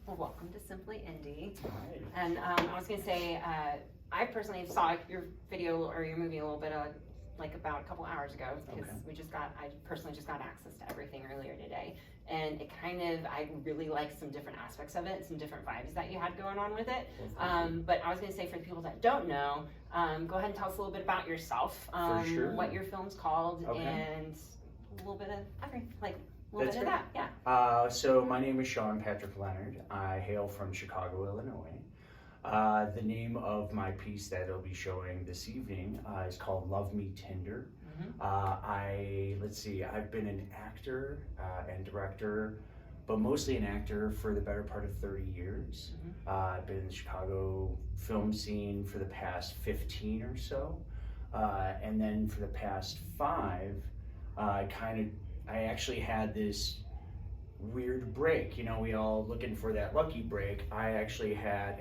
Well, welcome to Simply Indie. Hi. And I was going to say, I personally saw your video or your movie a little bit like about a couple hours ago, because I personally just got access to everything earlier today. And it I really liked some different aspects of it, some different vibes that you had going on with it. But I was going to say, for the people that don't know, go ahead and tell us a little bit about yourself, For sure. what your film's called, and a little bit of everything, like a little bit of that, yeah. So my name is Sean Patrick Leonard. I hail from Chicago, Illinois. The name of my piece that I'll be showing this evening is called Love Me Tinder. I've been an actor and director, but mostly an actor for the better part of 30 years. I've been in the Chicago film scene for the past 15 or so. And then for the past 5, I actually had this weird break. You know, we all looking for that lucky break. I actually had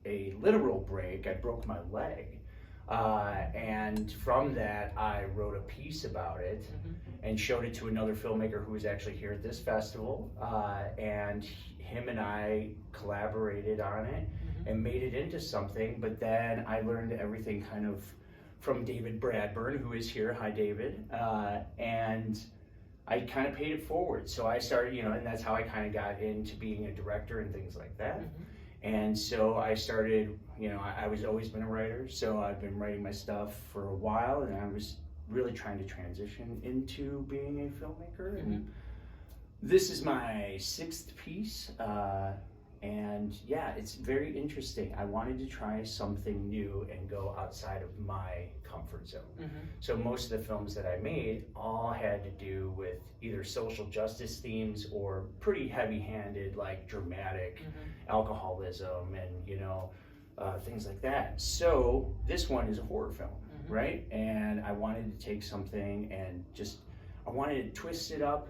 a literal break. I broke my leg. And from that, I wrote a piece about it and showed it to another filmmaker who was actually here at this festival. And him and I collaborated on it and made it into something. But then I learned everything kind of from David Bradburn, who is here. Hi, David. And I kind of paid it forward. So I started, and that's how I kind of got into being a director and things like that. And so I started, I was always been a writer, so I've been writing my stuff for a while, and I was really trying to transition into being a filmmaker. And this is my 6th piece, and yeah, it's very interesting. I wanted to try something new and go outside of my comfort zone. So most of the films that I made all had to do with either social justice themes or pretty heavy-handed, like dramatic alcoholism and things like that. So this one is a horror film, right? And I wanted to take something and I wanted to twist it up,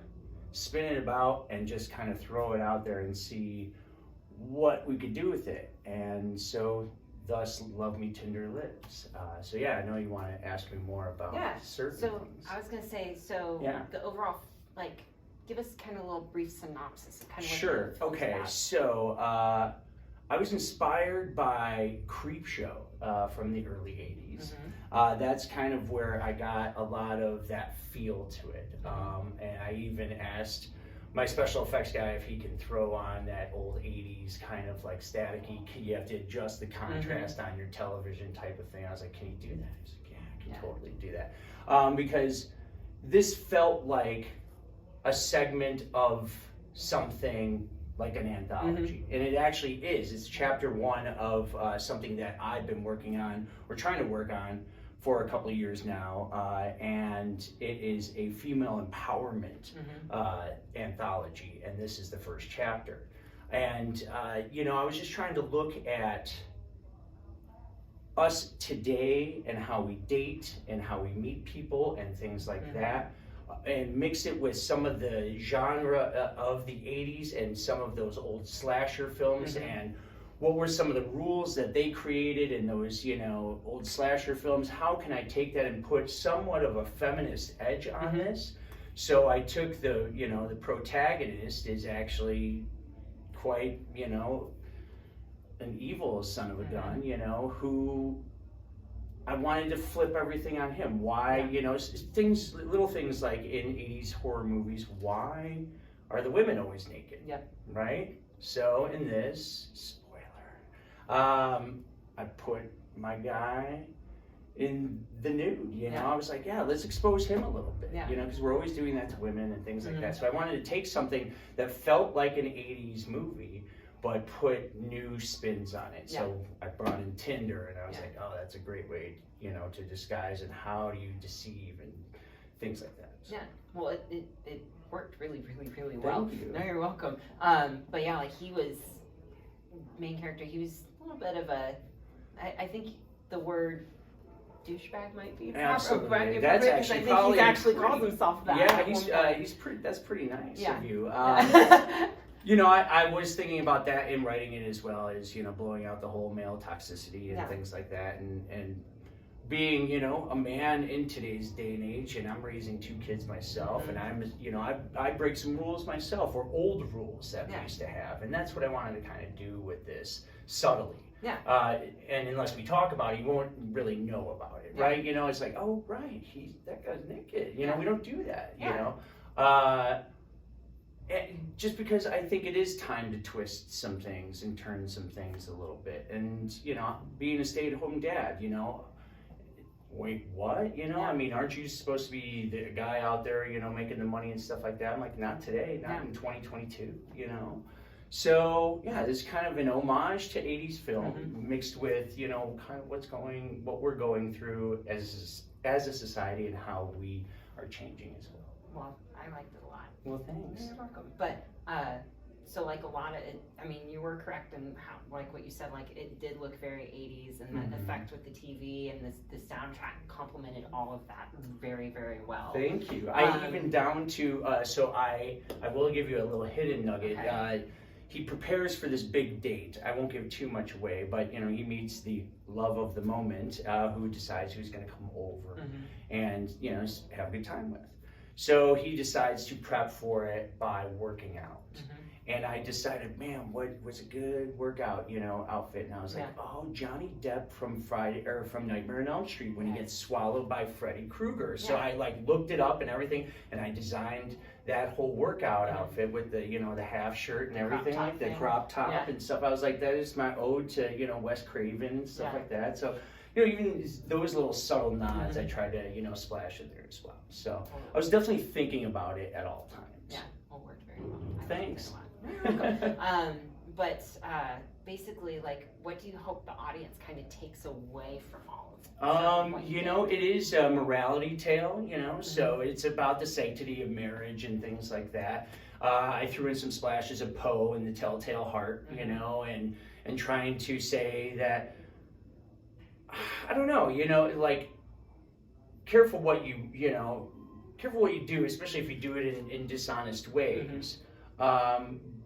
spin it about, and just kind of throw it out there and see what we could do with it. And so thus Love Me Tinder lives. So yeah, I know you want to ask me more about certain things. I was going to say, the overall, give us kind of a little brief synopsis of kind of Sure. Okay, so I was inspired by Creepshow from the early 80s. That's kind of where I got a lot of that feel to it. And I even asked my special effects guy if he can throw on that old 80s kind of like staticky, you have to adjust the contrast on your television type of thing. I was like, can you do that? He's like, yeah, I can totally do that. Because this felt like a segment of something like an anthology. And it actually is. It's chapter 1 of something that I've been working on, or trying to work on, for a couple of years now, and it is a female empowerment anthology, and this is the first chapter. And I was just trying to look at us today and how we date and how we meet people and things like that, and mix it with some of the genre of the 80s and some of those old slasher films, and what were some of the rules that they created in those, old slasher films? How can I take that and put somewhat of a feminist edge on this? So I took the protagonist is actually quite, an evil son of a gun, who I wanted to flip everything on him. Why, little things like in 80s horror movies, why are the women always naked? Right? So in this, I put my guy in the nude, I was like, let's expose him a little bit, because we're always doing that to women and things like that. So I wanted to take something that felt like an 80s movie, but put new spins on it. So I brought in Tinder, and I was like, oh, that's a great way, to disguise, and how do you deceive and things like that. So. Well, it worked really, really, really well. Thank you. No, you're welcome. But yeah, he was, main character, he was a little bit of I think the word douchebag might be absolutely. That's actually he actually calls himself that. Yeah, he's pretty. That's pretty nice of you. I was thinking about that in writing it, as well as blowing out the whole male toxicity and things like that, and being, you know, a man in today's day and age, and I'm raising 2 kids myself, and I'm, you know, I break some rules myself, or old rules that we used to have, and that's what I wanted to kind of do with this subtly. Yeah. And unless we talk about it, you won't really know about it, right? You know, it's like, oh, right, that guy's naked. You know, we don't do that, you know? And just because I think it is time to twist some things and turn some things a little bit. And, you know, being a stay-at-home dad, you know, wait, what? You know, I mean, aren't you supposed to be the guy out there, you know, making the money and stuff like that? I'm like, not today, not in 2022, you know? So, yeah, this is kind of an homage to 80s film mixed with, you know, kind of what we're going through as a society and how we are changing as well. Well, I liked it a lot. Well, thanks. You're welcome. But, so like a lot of it, I mean, you were correct in how, like what you said, like it did look very 80s, and the effect with the TV and the soundtrack complemented all of that very, very well. Thank you. I even down to, so I will give you a little hidden nugget. Okay. He prepares for this big date. I won't give too much away, but you know, he meets the love of the moment, who decides who's going to come over and, you know, have a good time with. So he decides to prep for it by working out. And I decided, man, what was a good workout, you know, outfit? And I was like, oh, Johnny Depp from Nightmare on Elm Street when he gets swallowed by Freddy Krueger. So I like looked it up and everything, and I designed that whole workout outfit with the, you know, the half shirt and everything, like the crop top and stuff. I was like, that is my ode to, you know, Wes Craven and stuff like that. So, you know, even those little subtle nods, I try to, you know, splash in there as well. So I was definitely thinking about it at all times. Yeah, all worked very well. Thanks. But basically, like, what do you hope the audience kind of takes away from all of it? You know, it is a morality tale, you know, so it's about the sanctity of marriage and things like that. I threw in some splashes of Poe and the Telltale Heart, you know, and trying to say that, I don't know, you know, like, careful what you do, especially if you do it in dishonest ways.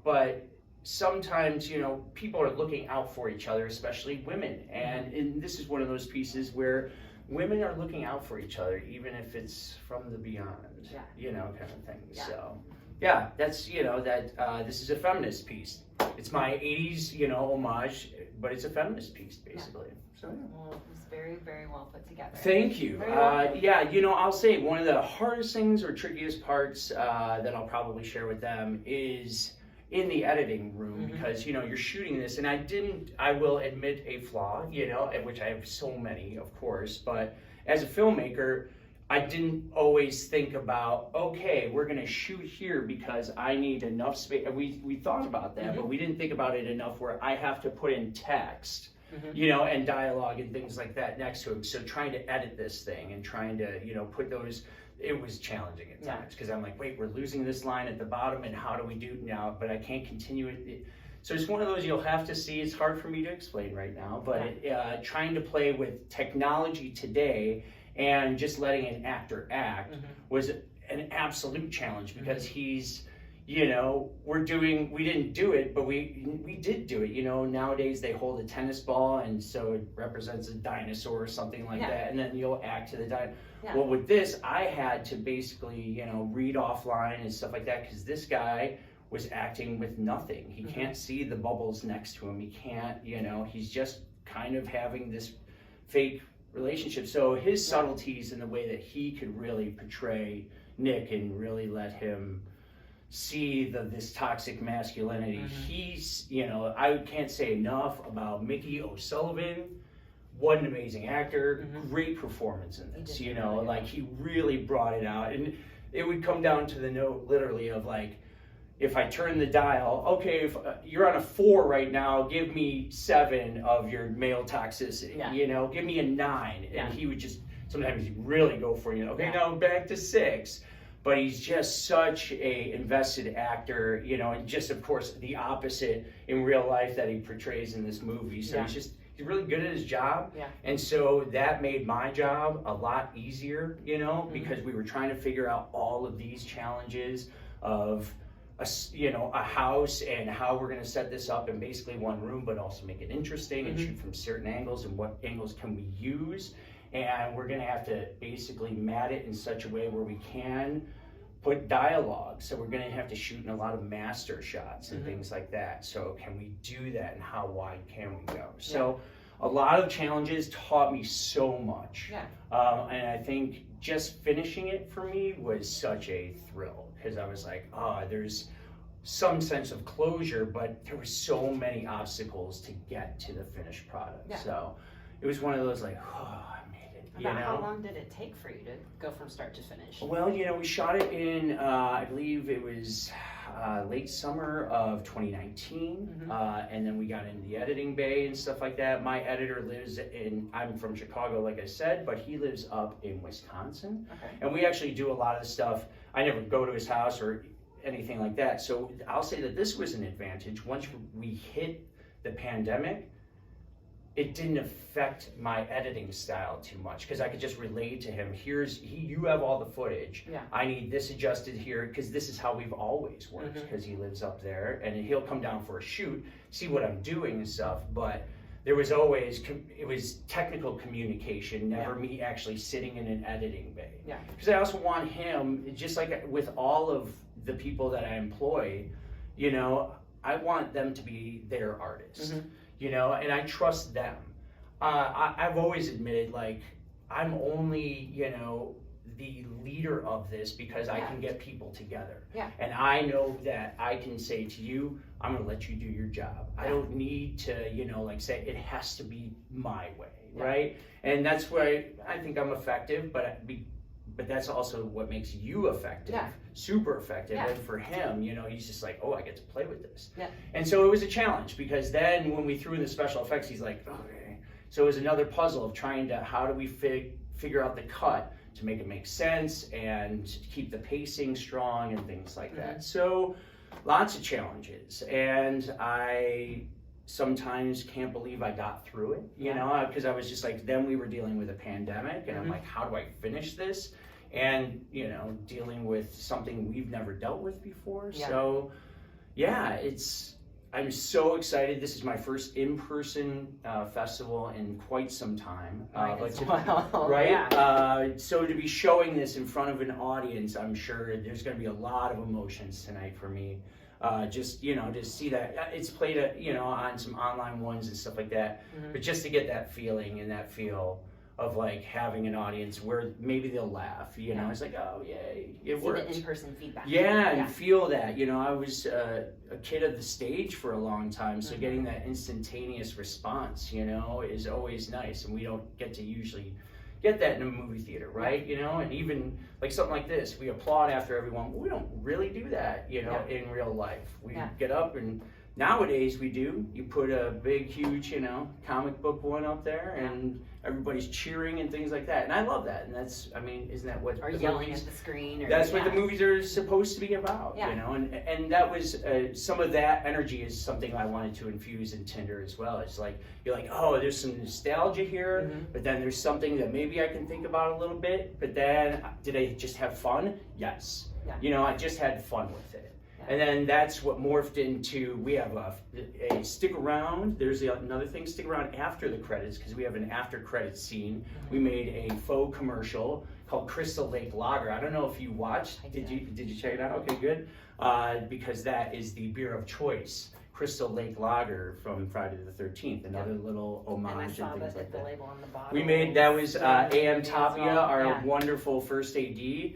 But sometimes, you know, people are looking out for each other, especially women. And this is one of those pieces where women are looking out for each other, even if it's from the beyond, you know, kind of thing. So, yeah, that's, you know, that this is a feminist piece. It's my 80s, you know, homage, but it's a feminist piece, basically. So, well, it was very, very well put together. Thank you. Yeah, you know, I'll say one of the hardest things or trickiest parts that I'll probably share with them is in the editing room, because, you know, you're shooting this, and I will admit a flaw, you know, which I have so many, of course, but as a filmmaker, I didn't always think about, okay, we're going to shoot here because I need enough space. We thought about that, but we didn't think about it enough where I have to put in text, you know, and dialogue and things like that next to it. So trying to edit this thing and trying to, you know, put those, it was challenging at times, because I'm like, wait, we're losing this line at the bottom, and how do we do it now? But I can't continue it. So it's one of those you'll have to see. It's hard for me to explain right now, but trying to play with technology today and just letting an actor act was an absolute challenge, because he's, you know, we didn't do it, but we did do it. You know, nowadays they hold a tennis ball, and so it represents a dinosaur or something like that, and then you'll act to the dinosaur. Well, with this, I had to basically, you know, read offline and stuff like that, because this guy was acting with nothing. He can't see the bubbles next to him. He can't, you know, he's just kind of having this fake relationship. So his subtleties in the way that he could really portray Nick and really let him see this toxic masculinity. He's, you know, I can't say enough about Mickey O'Sullivan. What an amazing actor, great performance in this, you know, like he really brought it out. And it would come down to the note literally of like, if I turn the dial, okay, if you're on a 4 right now, give me 7 of your male toxicity, you know, give me a 9. And he would just, sometimes he'd really go for you. Okay, now back to 6. But he's just such a invested actor, you know, and just, of course, the opposite in real life that he portrays in this movie. So he's really good at his job. And so that made my job a lot easier, you know, because we were trying to figure out all of these challenges of, a house and how we're going to set this up in basically one room, but also make it interesting and shoot from certain angles, and what angles can we use. and we're gonna have to basically mat it in such a way where we can put dialogue. So we're gonna have to shoot in a lot of master shots and things like that. So can we do that, and how wide can we go? So a lot of challenges taught me so much. And I think just finishing it for me was such a thrill, because I was like, oh, there's some sense of closure, but there were so many obstacles to get to the finished product. So it was one of those like, oh, I made it. How long did it take for you to go from start to finish? Well, we shot it in, I believe it was late summer of 2019, and then we got into the editing bay and stuff like that. My editor lives I'm from Chicago, like I said, but he lives up in Wisconsin. And we actually do a lot of the stuff. I never go to his house or anything like that. So I'll say that this was an advantage. Once we hit the pandemic, it didn't affect my editing style too much, because I could just relate to him. You have all the footage. I need this adjusted here, because this is how we've always worked, because he lives up there, and he'll come down for a shoot, see what I'm doing and stuff. But there was always, it was technical communication, never me actually sitting in an editing bay. Because I also want him, just like with all of the people that I employ, I want them to be their artists. And I trust them. I've always admitted, like, I'm only, the leader of this because I can get people together. And I know that I can say to you, I'm gonna let you do your job. I don't need to, say it has to be my way, right? And that's why I think I'm effective, but that's also what makes you effective, super effective. And for him, he's just like, oh, I get to play with this. And so it was a challenge, because then when we threw in the special effects, he's like, okay. So it was another puzzle of trying to, how do we figure out the cut to make it make sense and keep the pacing strong and things like that. So lots of challenges. And I sometimes can't believe I got through it, because I was just like, then we were dealing with a pandemic, and I'm like, how do I finish this? And, dealing with something we've never dealt with before. So, I'm so excited. This is my first in-person festival in quite some time. So to be showing this in front of an audience, I'm sure there's going to be a lot of emotions tonight for me. Just, to see that it's played, on some online ones and stuff like that. But just to get that feeling and that feel of like having an audience where maybe they'll laugh, it's like, oh yay, it worked. The in-person feedback. And feel that, I was a kid of the stage for a long time, so getting that instantaneous response, is always nice, and we don't get to usually get that in a movie theater, right? And even like something like this, we applaud after everyone. We don't really do that, in real life. We get up, and nowadays we do. You put a big, huge, comic book one up there, and everybody's cheering and things like that. And I love that. And that's, isn't that what or yelling at the screen? Or, that's what the movies are supposed to be about, And that was, some of that energy is something I wanted to infuse in Tinder as well. It's like, you're like, oh, there's some nostalgia here, but then there's something that maybe I can think about a little bit, but then did I just have fun? Yes. I just had fun with it. And then that's what morphed into, we have a stick around. There's another thing, stick around after the credits, because we have an after credits scene. We made a faux commercial called Crystal Lake Lager. I don't know if you watched. Did you check it out? Okay, good. Because that is the beer of choice. Crystal Lake Lager from Friday the 13th, another little homage and things like that. Label on the bottle. We made, that was A.M. Tapia, our wonderful first AD.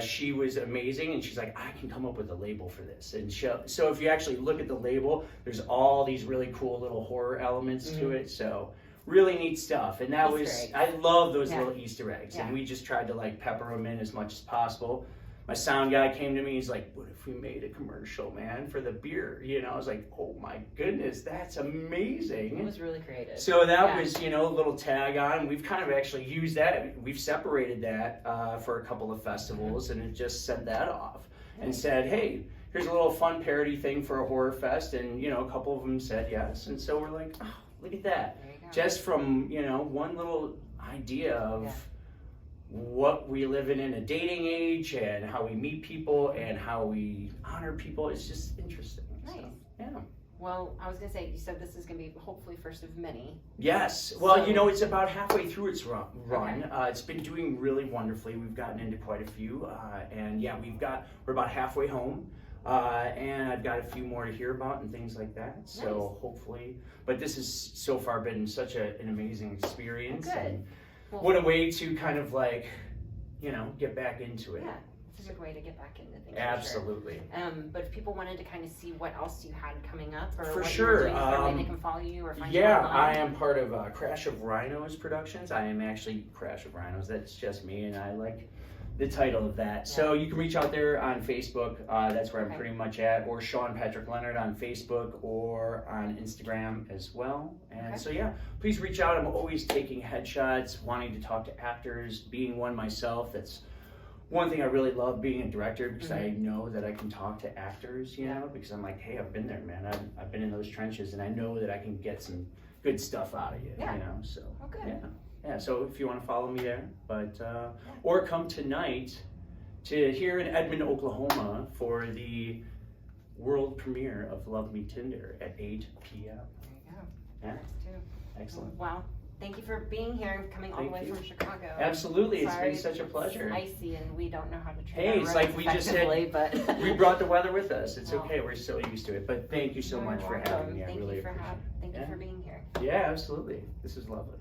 She was amazing, and she's like, I can come up with a label for this. And so if you actually look at the label, there's all these really cool little horror elements to it. So really neat stuff. And that I love those little Easter eggs. And we just tried to like pepper them in as much as possible. My sound guy came to me, he's like, what if we made a commercial, man, for the beer? I was like, oh my goodness, that's amazing. It was really creative. So that was, a little tag on. We've kind of actually used that. We've separated that for a couple of festivals, and it just sent that off and said, hey, here's a little fun parody thing for a horror fest. And, a couple of them said yes. And so we're like, oh, look at that. Just from, one little idea of what we live in a dating age, and how we meet people, and how we honor people. It's just interesting. Nice. So, Well, I was gonna say, you said this is gonna be hopefully first of many. Yes. Well, So- it's about halfway through its run. Okay. It's been doing really wonderfully. We've gotten into quite a few, and yeah, we're about halfway home, and I've got a few more to hear about and things like that. So hopefully, but this has so far been such an amazing experience. Good. And Well, what a way to kind of like, get back into it. yeah, it's a good way to get back into things. For Absolutely. sure. But if people wanted to kind of see what else you had coming up, or For what sure, you were doing, is there a way they can follow you or find you Yeah, online? I am part of Crash of Rhinos Productions. I am actually Crash of Rhinos. That's just me, and I like the title of that. So you can reach out there on Facebook. That's where I'm Okay. pretty much at, or Sean Patrick Leonard on Facebook or on Instagram as well. And Okay. so yeah, please reach out. I'm always taking headshots, wanting to talk to actors. Being one myself, that's one thing I really love being a director, because I know that I can talk to actors, because I'm like, hey, I've been there, man. I've been in those trenches, and I know that I can get some good stuff out of you, so Oh, good. yeah, so if you want to follow me there, but or come tonight to here in Edmond, Oklahoma for the world premiere of Love Me Tinder at 8 p.m. There you go. Yeah. Nice too. Excellent. Wow. Thank you for being here and coming all Thank the way you. from Chicago. Absolutely, it's Sorry been such a pleasure. It's icy and we don't know how to treat Hey, our it's roads like we just said, effectively, but We brought the weather with us. It's Well. okay. We're so used to it. But thank you so You're much for welcome. having me. I Thank really you for appreciate it. Thank you Yeah. for being here. Yeah, absolutely. This is lovely.